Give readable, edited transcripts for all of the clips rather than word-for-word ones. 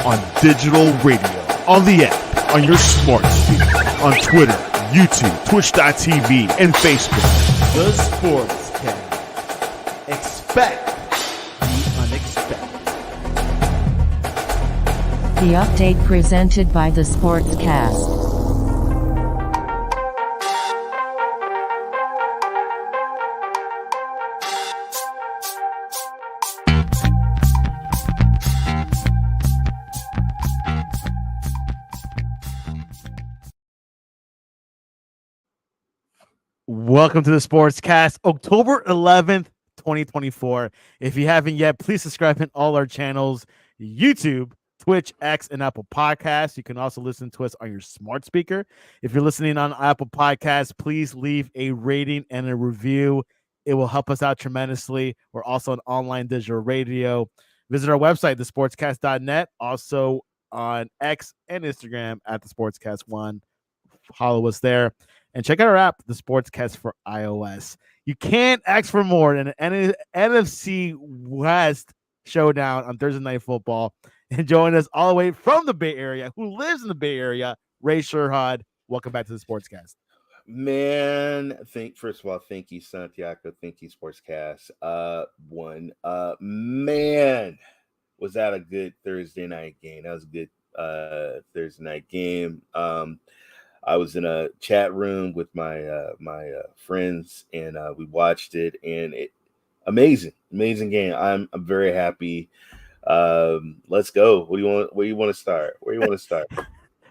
on digital radio, on the app, on your smart speaker, on Twitter, YouTube, Twitch.tv, and Facebook. The Sportscast. Expect the unexpected. The update presented by the Sportscast. Welcome to the Sportscast, October 11th, 2024. If you haven't yet, please subscribe in all our channels, YouTube, Twitch, X, and Apple Podcasts. You can also listen to us on your smart speaker. If you're listening on Apple Podcasts, please leave a rating and a review. It will help us out tremendously. We're also on online digital radio. Visit our website, thesportscast.net, also on X and Instagram at thesportscast1. Follow us there. And check out our app, the Sportscast for iOS. You can't ask for more than an NFC West showdown on Thursday Night Football. And join us all the way from the Bay Area, who lives in the Bay Area, Ray Sherrod. Welcome back to the Sportscast. Man, first of all, thank you, Santiago. Thank you, Sportscast. Man, was that a good Thursday night game? That was a good Thursday night game. I was in a chat room with my friends, and we watched it. And amazing game. I'm very happy. Let's go. Where do you want to start?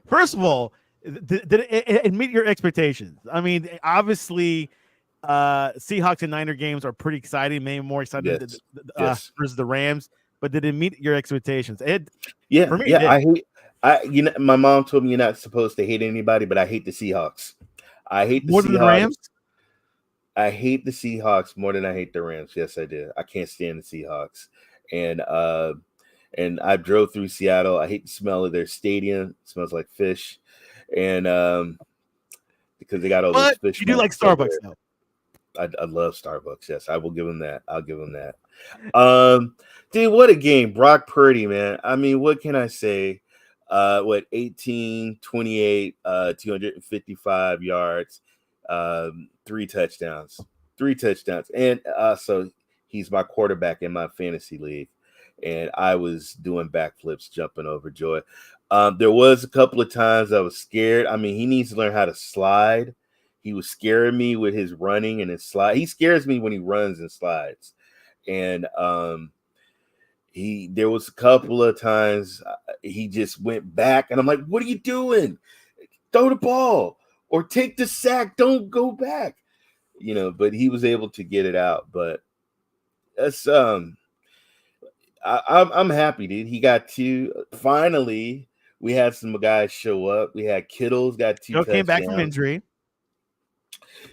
First of all, did it meet your expectations? I mean, obviously, Seahawks and Niner games are pretty exciting. Maybe more exciting yes. versus the Rams. But did it meet your expectations? For me, my mom told me you're not supposed to hate anybody, but I hate the Seahawks. I hate the more Seahawks. Than the Rams? I hate the Seahawks more than I hate the Rams. Yes, I did. I can't stand the Seahawks. And I drove through Seattle. I hate the smell of their stadium. It smells like fish. And because they got all those fish. You do like Starbucks though. I love Starbucks. Yes, I will give them that. I'll give them that. Dude, what a game. Brock Purdy, man. I mean, what can I say? 18, 28, 255 yards, 3 touchdowns. And so he's my quarterback in my fantasy league. And I was doing backflips, jumping overjoyed. There was a couple of times I was scared. I mean, he needs to learn how to slide. He was scaring me with his running and his slide. He scares me when he runs and slides. And there was a couple of times he just went back, and I'm like, what are you doing? Throw the ball or take the sack. Don't go back. But he was able to get it out. But that's I'm happy, dude. He got 2. Finally, we had some guys show up. We had Kittle's got 2 touchdowns. Came back from injury.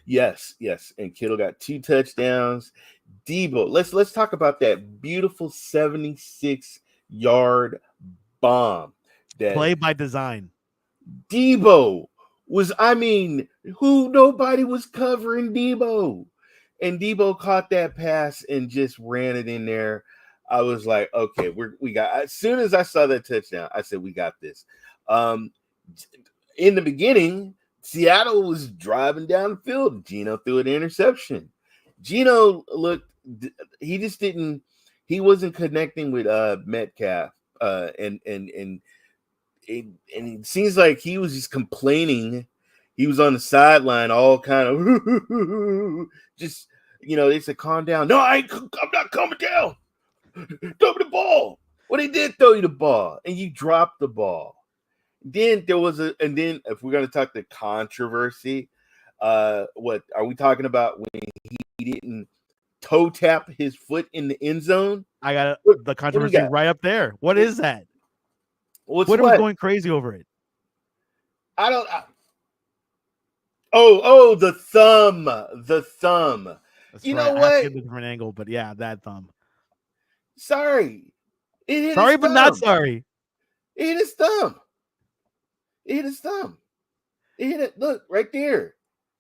Yes. And Kittle got 2 touchdowns. Debo, let's talk about that beautiful 76-yard bomb. That play by design. Debo was, nobody was covering Debo. And Debo caught that pass and just ran it in there. I was like, okay, we got. As soon as I saw that touchdown, I said, we got this. In the beginning, Seattle was driving down the field. Geno threw an interception. Geno he wasn't connecting with Metcalf. And it seems like he was just complaining. He was on the sideline, all kind of just, they said, calm down. No, I'm not coming down. Throw me the ball. Well, they did throw you the ball, and you dropped the ball. Then there was and then if we're going to talk the controversy, what are we talking about when he didn't toe tap his foot in the end zone? I got the controversy right up there. What is that? Twitter was going crazy over it. The thumb. That's right. Know I what? have to get a different angle, but yeah, that thumb. Sorry, but not sorry. It hit his thumb. It hit it. Look right there.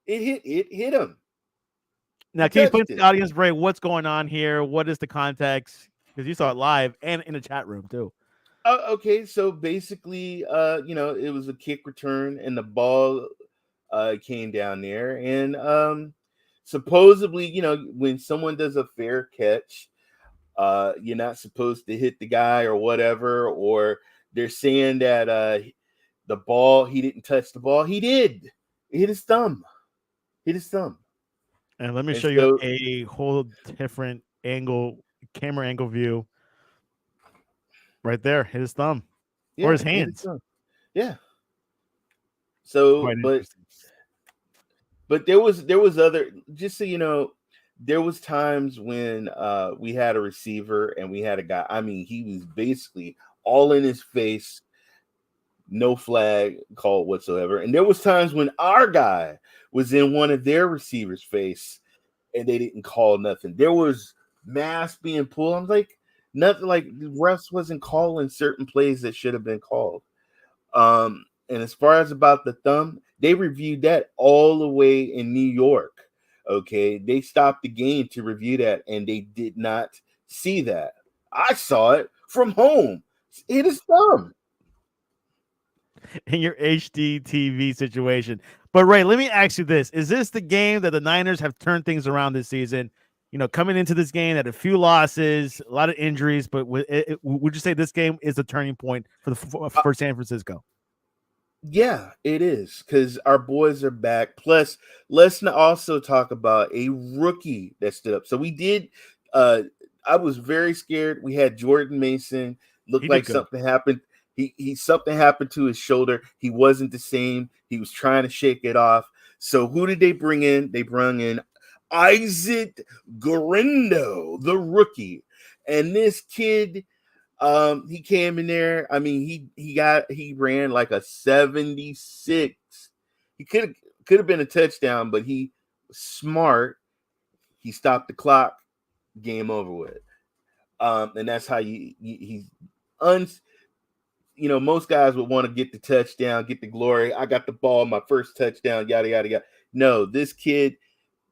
It hit him. Now, can you put the audience, Bray, what's going on here? What is the context? Because you saw it live and in the chat room too. Okay, so basically, it was a kick return, and the ball came down there, and supposedly, when someone does a fair catch, you're not supposed to hit the guy or whatever, or they're saying that the ball, he didn't touch the ball. He did. He hit his thumb. Hit his thumb. And let me And show you so, a whole different camera angle view right there. Hit his thumb or yeah, his hit his hands. thumb. Yeah. So, Quite interesting. but there was other, just so you know, there was times when we had a receiver and we had a guy. I mean, he was basically all in his face, no flag called whatsoever. And there was times when our guy was in one of their receivers' face and they didn't call nothing. There was mass being pulled. I'm like, nothing, like the refs wasn't calling certain plays that should have been called. And as far as about the thumb, they reviewed that all the way in New York. Okay, they stopped the game to review that, and they did not see that. I saw it from home. It is thumb. In your HD TV situation. But Ray, let me ask you this: is this the game that the Niners have turned things around this season? Coming into this game, had a few losses, a lot of injuries, but would you say this game is a turning point for San Francisco? Yeah, it is, because our boys are back. Plus, let's not also talk about a rookie that stood up. So we did. I was very scared. We had Jordan Mason. He Looked did like good. something happened. He something happened to his shoulder. He wasn't the same. He was trying to shake it off. So who did they bring in? They brought in Isaac Gorindo, the rookie, and this kid. He came in there. I mean, he ran like a 76. He could have been a touchdown, but he was smart. He stopped the clock. Game over with. And that's how he's most guys would want to get the touchdown, get the glory. I got the ball, my first touchdown, yada yada yada. No, this kid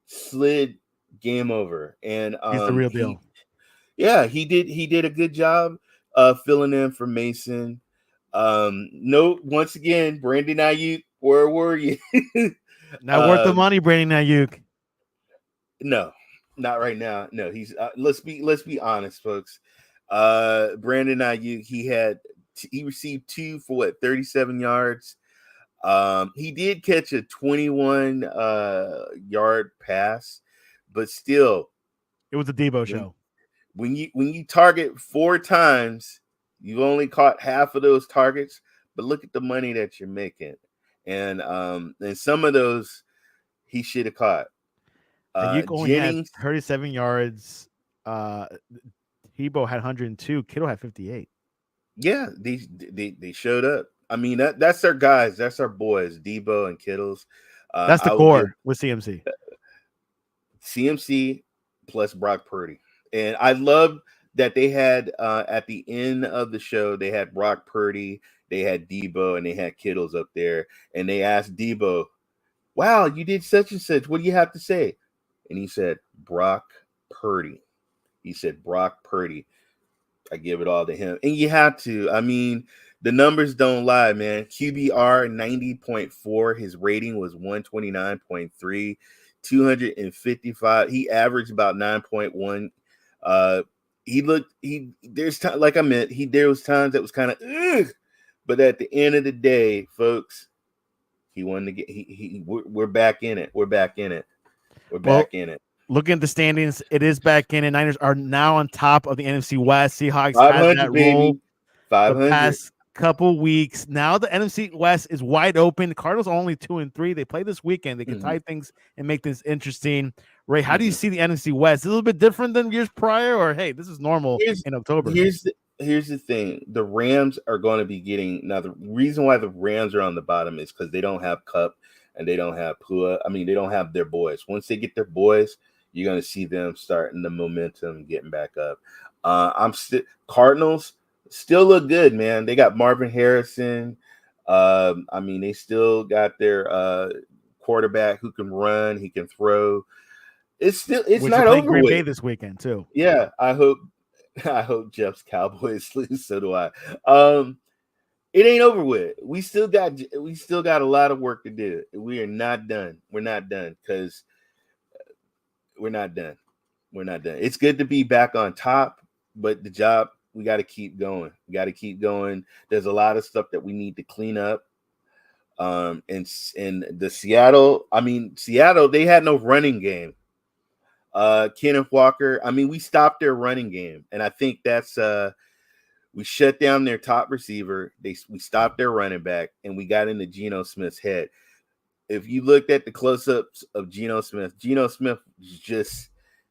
slid. Game over, and He's the real deal. He did a good job filling in for Mason. No, once again, Brandon Ayuk, where were you? Not worth the money, Brandon Ayuk. No, not right now. No, he's let's be honest, folks. Brandon Ayuk, he received 2 for 37 yards. He did catch a 21 yard pass, but still, it was a Debo show. When you target 4 times, you only caught half of those targets, but look at the money that you're making. And some of those he should have caught. Ayuk only Jennings had 37 yards. Debo had 102. Kittle had 58. Yeah, they showed up. I mean, that's our guys, that's our boys, Debo and Kittles. That's the core with CMC. CMC plus Brock Purdy. And I love that they had at the end of the show, they had Brock Purdy, they had Debo, and they had Kittles up there. And they asked Debo, wow, you did such and such. What do you have to say? And he said, Brock Purdy. He said, Brock Purdy. I give it all to him. And you have to. I mean, the numbers don't lie, man. QBR 90.4. His rating was 129.3. 255. He averaged about 9.1. There was times that was kind of but at the end of the day, folks, he wanted to get we're back in it. We're back in it. Back in it. Looking at the standings, it is back in, and Niners are now on top of the NFC West. Seahawks had that roll 500. the past couple weeks. Now the NFC West is wide open. The Cardinals are only 2-3. They play this weekend. They can tie things and make this interesting. Ray, how do you see the NFC West? A little bit different than years prior, or hey, this is normal in October? Here's the thing. The Rams are going to be getting now. The reason why the Rams are on the bottom is because they don't have Cup and they don't have Pua. I mean, they don't have their boys. Once they get their boys, you're going to see them starting the momentum, getting back up. Cardinals still look good, man. They got Marvin Harrison. I mean, they still got their quarterback who can run, he can throw. It's not over Green with. Bay this weekend too. Yeah, I hope I hope Jeff's Cowboys lose. So do I. It ain't over with. We still got a lot of work to do. We are not done. We're not done because we're not done. We're not done. It's good to be back on top, but the job, we got to keep going. We got to keep going. There's a lot of stuff that we need to clean up. And the Seattle, they had no running game. Kenneth Walker, we stopped their running game, and I think that's we shut down their top receiver. We stopped their running back, and we got into Geno Smith's head. If you looked at the close-ups of Geno Smith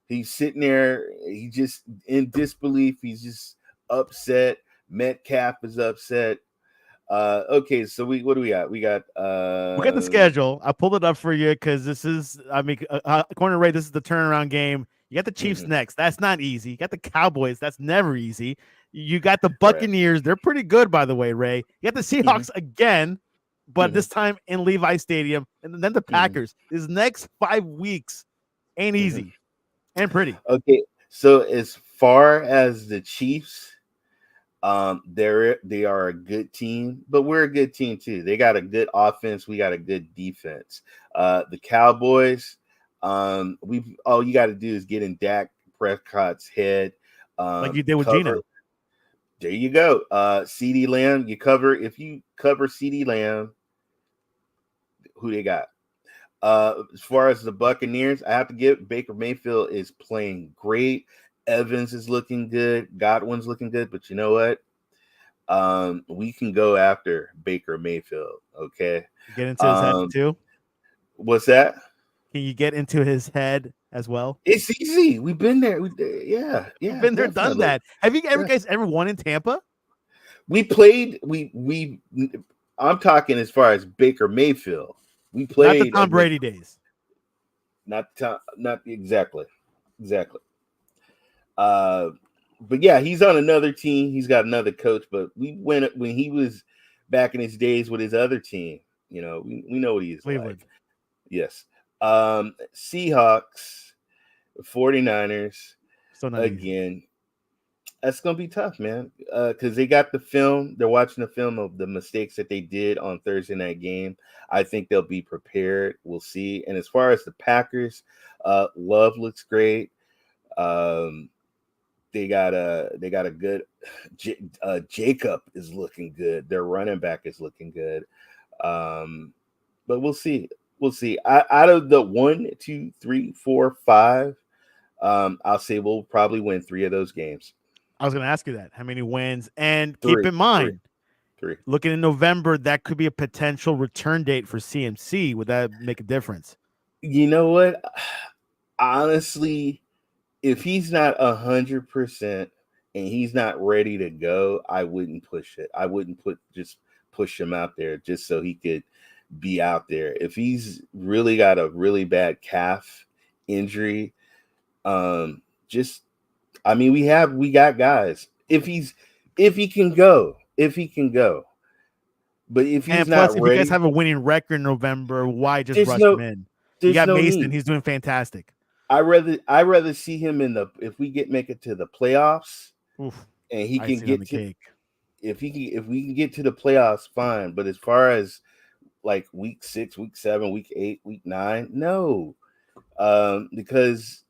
he's sitting there. He just in disbelief. He's just upset. Metcalf is upset. Okay, so what do we got? We got the schedule. I pulled it up for you because this is, according to Ray, this is the turnaround game. You got the Chiefs next. That's not easy. You got the Cowboys. That's never easy. You got the Buccaneers. They're pretty good, by the way, Ray. You got the Seahawks again, but this time in Levi Stadium, and then the Packers. These next 5 weeks ain't easy and pretty. Okay, so as far as the Chiefs, they are a good team, but we're a good team too. They got a good offense. We got a good defense. The Cowboys, all you got to do is get in Dak Prescott's head, like you did with Geno. There you go. CeeDee Lamb, if you cover CeeDee Lamb, who they got? As far as the Buccaneers, I have to give Baker Mayfield is playing great. Evans is looking good. Godwin's looking good. But you know what? We can go after Baker Mayfield. Okay. Get into his head too. What's that? Can you get into his head as well? It's easy. We've been there. Yeah. We've been there, done that. Have you guys ever won in Tampa? We played. I'm talking as far as Baker Mayfield. We played. Not the Tom Brady days. Not exactly. But yeah, he's on another team. He's got another coach. But we went when he was back in his days with his other team. We know what he is Cleveland. like. Yes. Seahawks, 49ers. So not again. Easy. That's gonna be tough, man. Because they got the film. They're watching the film of the mistakes that they did on Thursday night game. I think they'll be prepared. We'll see. And as far as the Packers, Love looks great. They got a good Jacob is looking good. Their running back is looking good. But we'll see. Out of the 1, 2, 3, 4, 5, I'll say we'll probably win 3 of those games. I was going to ask you that. How many wins? And keep in mind, 3. Looking in November, that could be a potential return date for CMC. Would that make a difference? You know what? Honestly, if he's not 100% and he's not ready to go, I wouldn't push it. I wouldn't push him out there just so he could be out there. If he's really got a really bad calf injury, we got guys. If he can go. But if he's not plus, ready, if you guys have a winning record in November, why just rush him in? You got Mason; need. He's doing fantastic. I rather see him if we make it to the playoffs. Oof, and he can get to cake. If we can get to the playoffs, fine. But as far as like week 6, week 7, week 8, week 9, no, because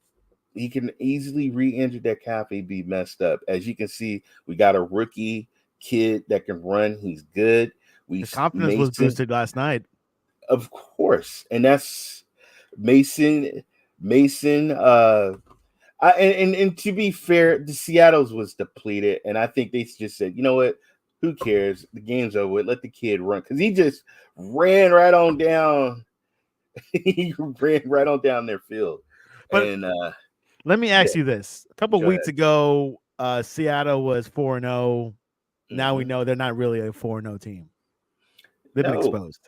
he can easily re-injure that calf and be messed up. As you can see, we got a rookie kid that can run. He's good. His confidence was boosted last night. Of course, and that's Mason. And to be fair, the Seattle's was depleted, and I think they just said, you know what? Who cares? The game's over with. Let the kid run, because he just ran right on down. He ran right on down their field. But let me ask you this: a couple of weeks ago, Seattle was 4-0. Now we know they're not really a 4-0 team. They've been exposed.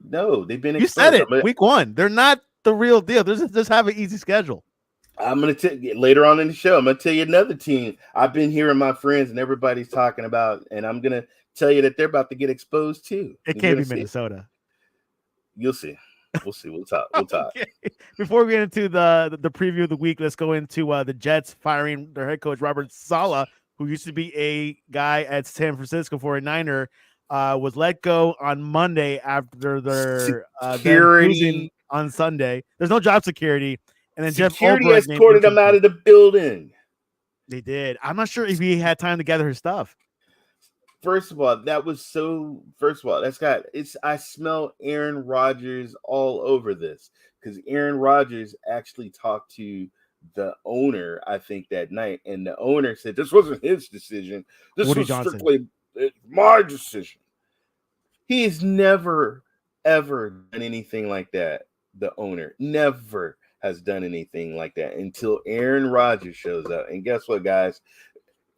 No, they've been exposed. You said it. Week 1, they're not the real deal. They just have an easy schedule. I'm going to tell you later on in the show. I'm going to tell you another team I've been hearing my friends and everybody's talking about, and I'm going to tell you that they're about to get exposed too. It can't be Minnesota. You'll see. We'll see. We'll talk. We'll talk. Okay. Before we get into the preview of the week, let's go into the Jets firing their head coach Robert Saleh, who used to be a guy at San Francisco 49er, was let go on Monday after their them losing on Sunday. There's no job security, and then Security Jeff Ulbrich escorted him out of the building. They did. I'm not sure if he had time to gather his stuff. First of all, that's got it's. I smell Aaron Rodgers all over this because Aaron Rodgers actually talked to the owner, I think, that night, and the owner said this wasn't his decision. This Woody was Johnson. strictly my decision. He's never ever done anything like that. The owner never has done anything like that until Aaron Rodgers shows up. And guess what, guys?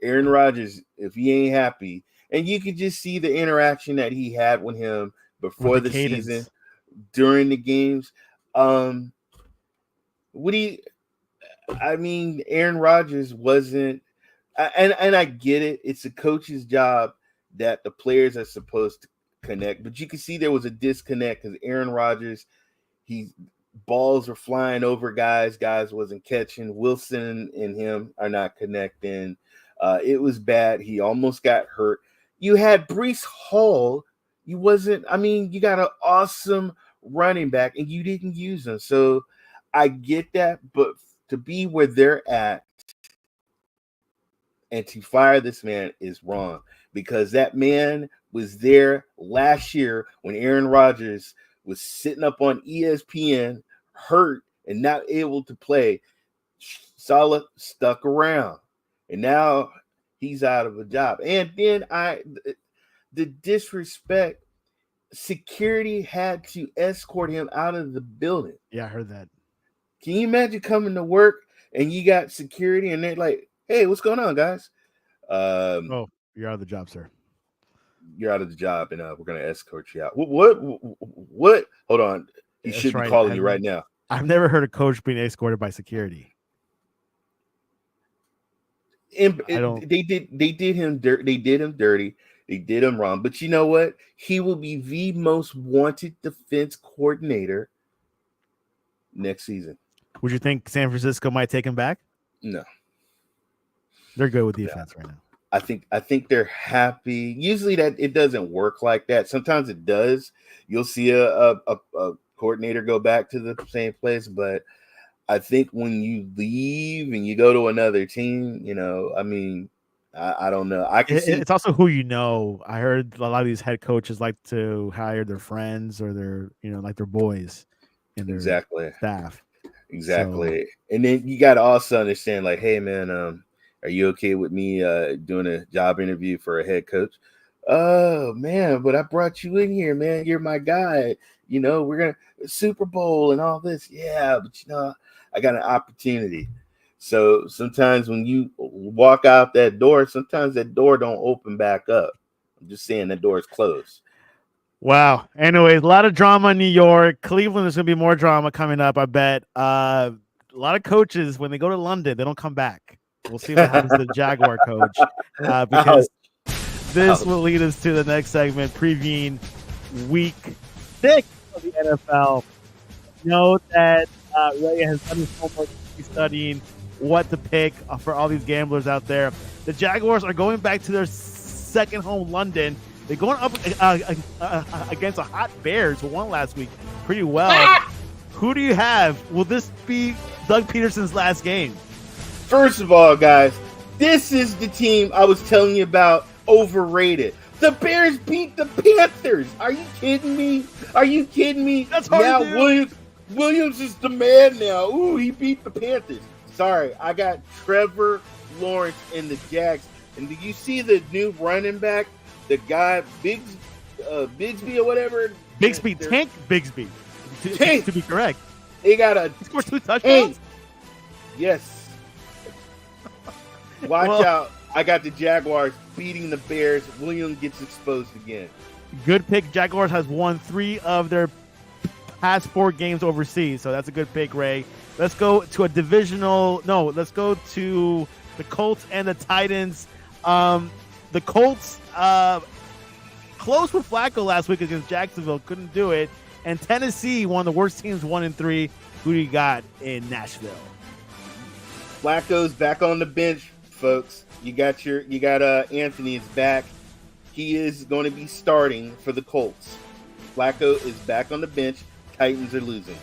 Aaron Rodgers, if he ain't happy, and you could just see the interaction that he had with him before the season, during the games. Aaron Rodgers wasn't, and I get it. It's a coach's job that the players are supposed to connect, but you can see there was a disconnect because Aaron Rodgers, balls were flying over guys wasn't catching. Wilson and him are not connecting. It was bad. He almost got hurt. You had Breece Hall. You got an awesome running back and you didn't use him. So I get that, but to be where they're at and to fire this man is wrong because that man was there last year when Aaron Rodgers was sitting up on ESPN, hurt and not able to play. Saleh stuck around, and now he's out of a job. And then the disrespect, security had to escort him out of the building. Yeah, I heard that. Can you imagine coming to work and you got security and they're like, "Hey, what's going on, guys? You're out of the job, sir. You're out of the job, and we're gonna escort you out." What? Hold on. He should be calling you right now. I've never heard a coach being escorted by security. They did him dirty. They did him wrong. But you know what? He will be the most wanted defense coordinator next season. Would you think San Francisco might take him back? No. They're good with defense right now. I think they're happy. Usually that it doesn't work like that. Sometimes it does. You'll see a coordinator go back to the same place, but I think when you leave and you go to another team, I don't know. It's also who you know. I heard a lot of these head coaches like to hire their friends or their their boys in their staff. Exactly. So, and then you got to also understand, like, hey man, are you okay with me doing a job interview for a head coach? Oh man, but I brought you in here, man. You're my guy. We're gonna Super Bowl and all this. Yeah, but I got an opportunity. So sometimes when you walk out that door, sometimes that door don't open back up. I'm just saying that door is closed. Wow. Anyways, a lot of drama in New York. Cleveland, there's going to be more drama coming up, I bet. A lot of coaches, when they go to London, they don't come back. We'll see what happens to the Jaguar coach. Because this will lead us to the next segment, previewing week 6 of the NFL. Know that Ray has done his homework. He's studying what to pick for all these gamblers out there. The Jaguars are going back to their second home, London. They're going up against a hot Bears who won last week pretty well. Who do you have? Will this be Doug Peterson's last game? First of all, guys, this is the team I was telling you about, overrated. The Bears beat the Panthers. Are you kidding me? That's hard now to do. Williams is the man now. Ooh, he beat the Panthers. Sorry, I got Trevor Lawrence and the Jags. And did you see the new running back? The guy, Bigsby or whatever. Tank Bigsby. To be correct. He scored 2 touchdowns? Yes. Watch out. I got the Jaguars beating the Bears. Williams gets exposed again. Good pick. Jaguars has won 3 of their past 4 games overseas, so that's a good pick, Ray. Let's go to let's go to the Colts and the Titans. The Colts close with Flacco last week against Jacksonville, couldn't do it. And Tennessee, one of the worst teams, 1-3. Who do you got in Nashville? Flacco's back on the bench, folks. You got Anthony is back. He is going to be starting for the Colts. Flacco is back on the bench. Titans are losing.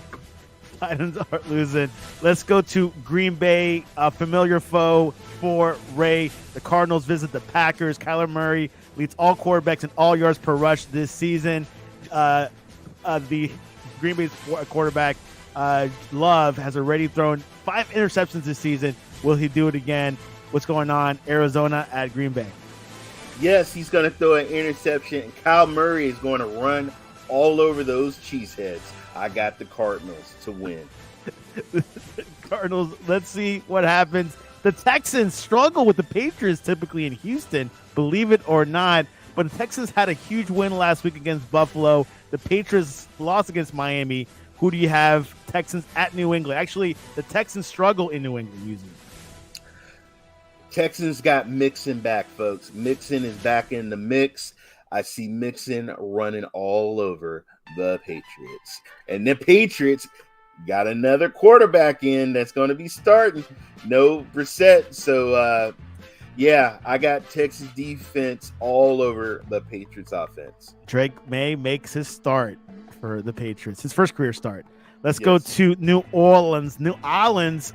Titans are losing. Let's go to Green Bay, a familiar foe for Ray. The Cardinals visit the Packers. Kyler Murray leads all quarterbacks in all yards per rush this season. The Green Bay's quarterback, Love, has already thrown 5 interceptions this season. Will he do it again? What's going on? Arizona at Green Bay. Yes, he's going to throw an interception. Kyle Murray is going to run all over those cheeseheads. I got the Cardinals to win. Cardinals, let's see what happens. The Texans struggle with the Patriots typically in Houston, believe it or not. But the Texans had a huge win last week against Buffalo. The Patriots lost against Miami. Who do you have? Texans at New England. Actually, the Texans struggle in New England usually. Texans got Mixon back, folks. Mixon is back in the mix. I see Mixon running all over the Patriots. And the Patriots got another quarterback in that's going to be starting. No Brissett. So, yeah, I got Texas defense all over the Patriots offense. Drake May makes his start for the Patriots, his first career start. Let's go to New Orleans. New Orleans,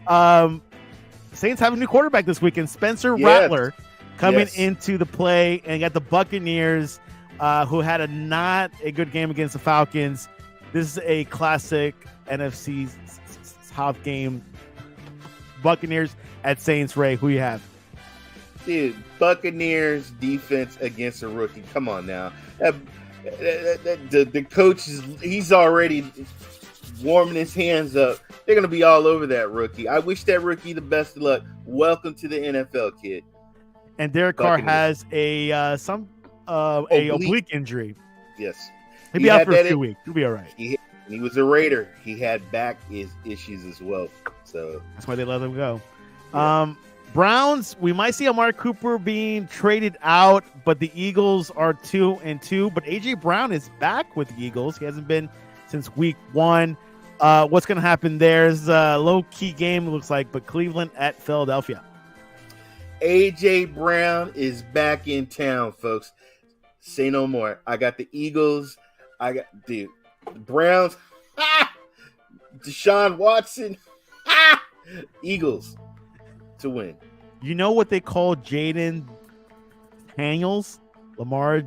Saints have a new quarterback this weekend, Spencer Rattler, coming into the play, and got the Buccaneers, who had not a good game against the Falcons. This is a classic NFC South game. Buccaneers at Saints. Ray, who you have? Dude, Buccaneers defense against a rookie. Come on now. The coach he's already warming his hands up. They're going to be all over that rookie. I wish that rookie the best of luck. Welcome to the NFL, kid. And Derek Carr has a oblique injury. Yes. He'll be out for a few weeks. He'll be all right. He was a Raider. He had back issues as well. So that's why they let him go. Yeah. Browns, we might see Amari Cooper being traded out, but the Eagles are 2-2. But AJ Brown is back with the Eagles. He hasn't been since week 1. What's going to happen there is a low-key game, it looks like, but Cleveland at Philadelphia. AJ Brown is back in town, folks. Say no more. I got the Eagles. The Browns. Deshaun Watson. Eagles to win. You know what they call Jaden Daniels? Lamar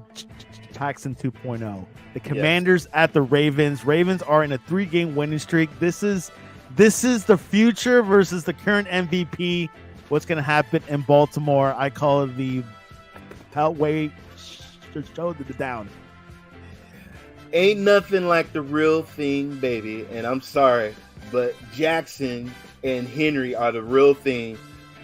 Jackson 2.0. The Commanders at the Ravens. Ravens are in a 3-game winning streak. This is the future versus the current MVP. What's going to happen in Baltimore? I call it the Peltway show the down. Ain't nothing like the real thing, baby. And I'm sorry, but Jackson and Henry are the real thing.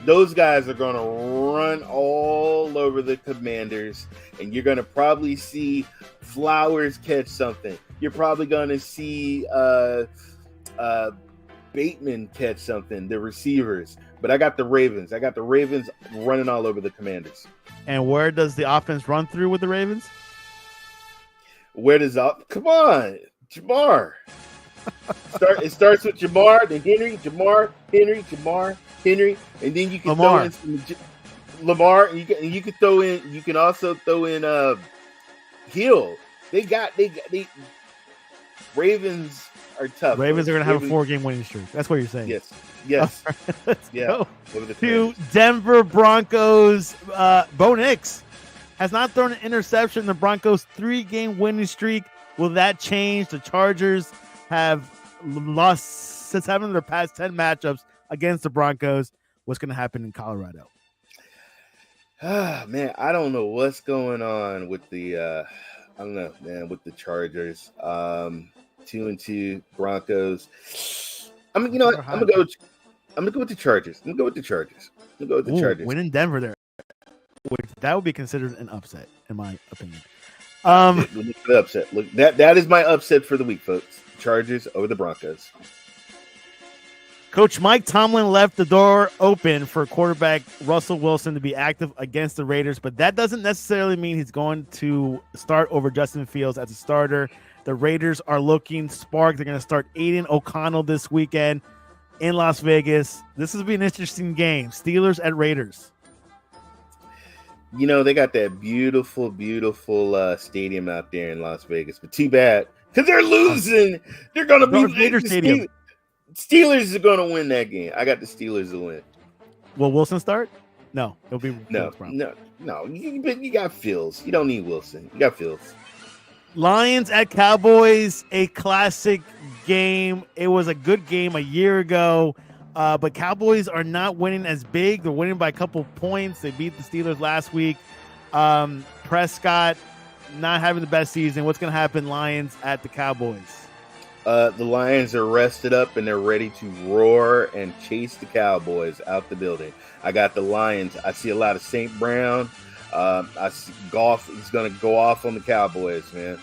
Those guys are going to run all over the Commanders, and you're going to probably see Flowers catch something. You're probably going to see Bateman catch something, the receivers. But I got the Ravens. I got the Ravens running all over the Commanders. And where does the offense run through with the Ravens? Where does come on, Jamar. It starts with Jamar, then Henry, Jamar, Henry, Jamar, Henry, and then you can throw in some Lamar. And you can throw in. You can also throw in Hill. They Ravens are tough. Ravens are going to have a 4-game winning streak. That's what you're saying. Yes. Let's yeah. go to Denver Broncos. Bo Nix has not thrown an interception. The Broncos' 3-game winning streak. Will that change? The Chargers have lost 7 of their past 10 matchups against the Broncos. What's going to happen in Colorado? Man, I don't know what's going on with the with the Chargers. 2-2 Broncos. I'm gonna go with the Chargers. I'm gonna go with the Chargers. Win in Denver there. That would be considered an upset, in my opinion. The upset. Look, that is my upset for the week, folks. Chargers over the Broncos. Coach Mike Tomlin left the door open for quarterback Russell Wilson to be active against the Raiders, but that doesn't necessarily mean he's going to start over Justin Fields as a starter. The Raiders are looking sparked. They're going to start Aiden O'Connell this weekend in Las Vegas. This will be an interesting game. Steelers at Raiders. You know, they got that beautiful, beautiful stadium out there in Las Vegas, but too bad because they're losing. They're going to be Raider Stadium. Steelers are going to win that game. I got the Steelers to win. Will Wilson start? No, it'll be no. You got Fields. You don't need Wilson. You got Fields. Lions at Cowboys, a classic game. It was a good game a year ago, but Cowboys are not winning as big. They're winning by a couple points. They beat the Steelers last week. Prescott not having the best season. What's going to happen, Lions at the Cowboys? The Lions are rested up and they're ready to roar and chase the Cowboys out the building. I got the Lions. I see a lot of St. Brown. I see Goff is going to go off on the Cowboys, man.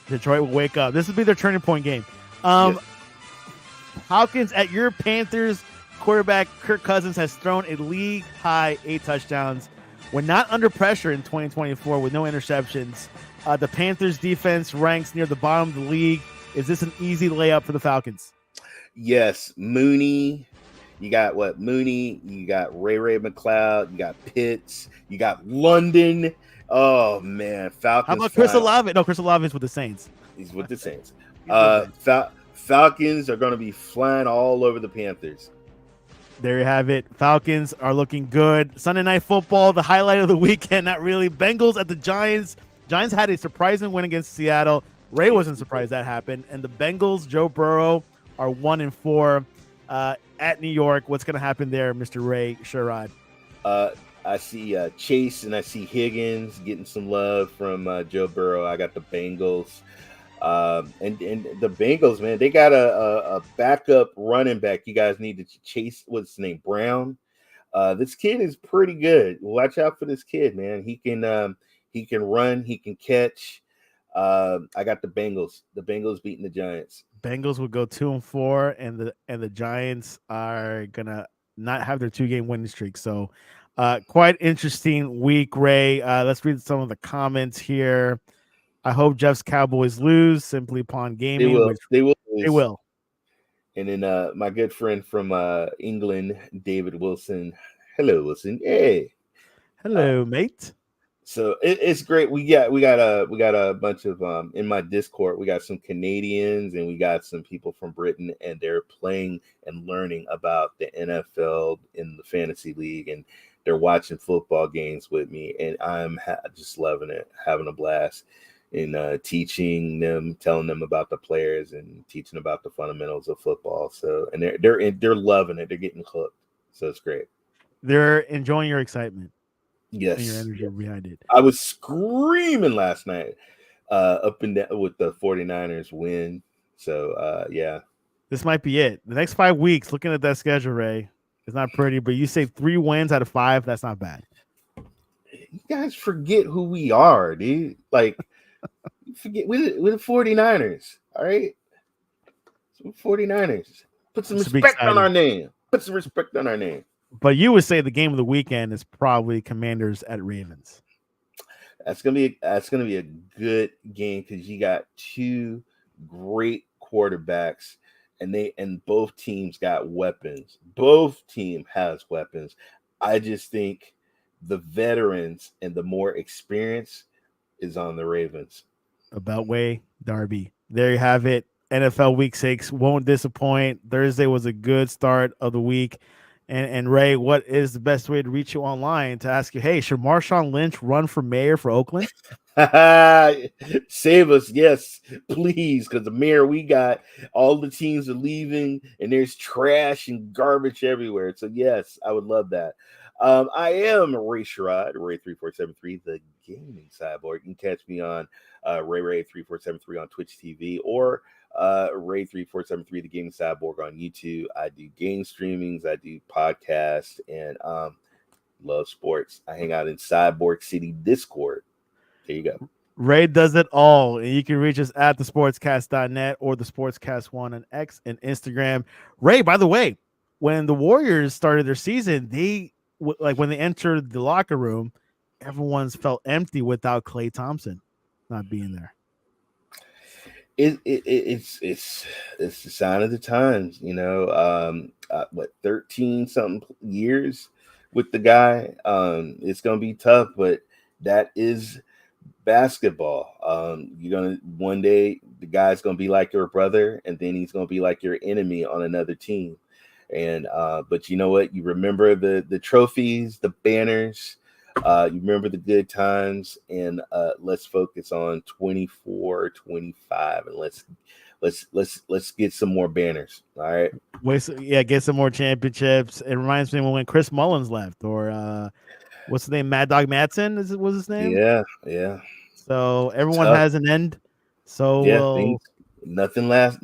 Detroit will wake up. This will be their turning point game. Yes. Falcons at your Panthers. Quarterback Kirk Cousins has thrown a league-high 8 touchdowns. When not under pressure in 2024 with no interceptions. The Panthers defense ranks near the bottom of the league. Is this an easy layup for the Falcons? Yes, Mooney. You got Mooney. You got Ray McLeod. You got Pitts. You got London. Oh man, Falcons. How about Chris Olave? No, Chris Olave is with the Saints. He's with the Saints. Falcons are going to be flying all over the Panthers. There you have it. Falcons are looking good. Sunday Night Football, the highlight of the weekend. Not really. Bengals at the Giants. Giants had a surprising win against Seattle. Ray wasn't surprised that happened. And the Bengals, Joe Burrow, are 1-4 at New York. What's going to happen there, Mr. Ray Sherrod? I see Chase and I see Higgins getting some love from Joe Burrow. I got the Bengals. And the Bengals, man, they got a backup running back. You guys need to chase. What's his name? Brown. This kid is pretty good. Watch out for this kid, man. He can run. He can catch. I got the Bengals. The Bengals beating the Giants. Bengals will go 2-4, and the Giants are gonna not have their 2-game winning streak. So, quite interesting week, Ray. Let's read some of the comments here. I hope Jeff's Cowboys lose. Simply Pawn Gaming. They will. They will. And then my good friend from England, David Wilson. Hello, Wilson. Hey. Hello, mate. So it's great. We got a bunch of in my Discord. We got some Canadians and we got some people from Britain, and they're playing and learning about the NFL in the fantasy league, and they're watching football games with me, and I'm just loving it, having a blast in teaching them, telling them about the players, and teaching about the fundamentals of football. So, and they're loving it. They're getting hooked. So it's great. They're enjoying your excitement. Yes, and your energy behind it. I was screaming last night up and down with the 49ers win. So, yeah. This might be it. The next 5 weeks, looking at that schedule, Ray, it's not pretty, but you say 3 wins out of 5. That's not bad. You guys forget who we are, dude. Like, forget we're the 49ers, all right? So 49ers. Put some respect on our name. Put some respect on our name. But you would say the game of the weekend is probably Commanders at Ravens. That's gonna be a good game because you got 2 great quarterbacks, and both teams got weapons. Both team has weapons. I just think the veterans and the more experience is on the Ravens. The Beltway Derby. There you have it. NFL Week 6 won't disappoint. Thursday was a good start of the week. And Ray, what is the best way to reach you online to ask you, hey, should Marshawn Lynch run for mayor for Oakland? Save us, yes, please, because the mayor we got, all the teams are leaving, and there's trash and garbage everywhere. So, yes, I would love that. I am Ray Sherrod, Ray3473, the gaming cyborg. You can catch me on Ray3473 on Twitch TV or Ray3473, the gaming cyborg on YouTube. I do game streamings, I do podcasts, and love sports. I hang out in Cyborg City Discord. There you go. Ray does it all, and you can reach us at thesportscast.net or the Sportscast1 on X and Instagram. Ray, by the way, when the Warriors started their season, when they entered the locker room, everyone's felt empty without Klay Thompson not being there. It's the sign of the times, you know. What 13 something years with the guy. It's gonna be tough, but that is basketball. You're gonna one day the guy's gonna be like your brother, and then he's gonna be like your enemy on another team. And but you know what? You remember the trophies, the banners. You remember the good times, and let's focus on 24, 25, and let's get some more banners. All right. Get some more championships. It reminds me when Chris Mullins left, or what's his name? Mad Dog Matson was his name. Yeah, yeah. So everyone Tough. has an end. So Yeah, things nothing lasts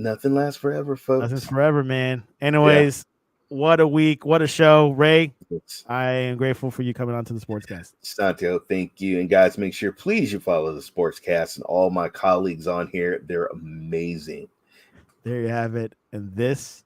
forever, nothing's folks. forever, man. Yeah. Anyways, what a week, what a show, Ray. It's I am grateful for you coming on to the Sportscast. Santiago, thank you. And guys, make sure please you follow the Sportscast and all my colleagues on here. They're amazing. There you have it. And this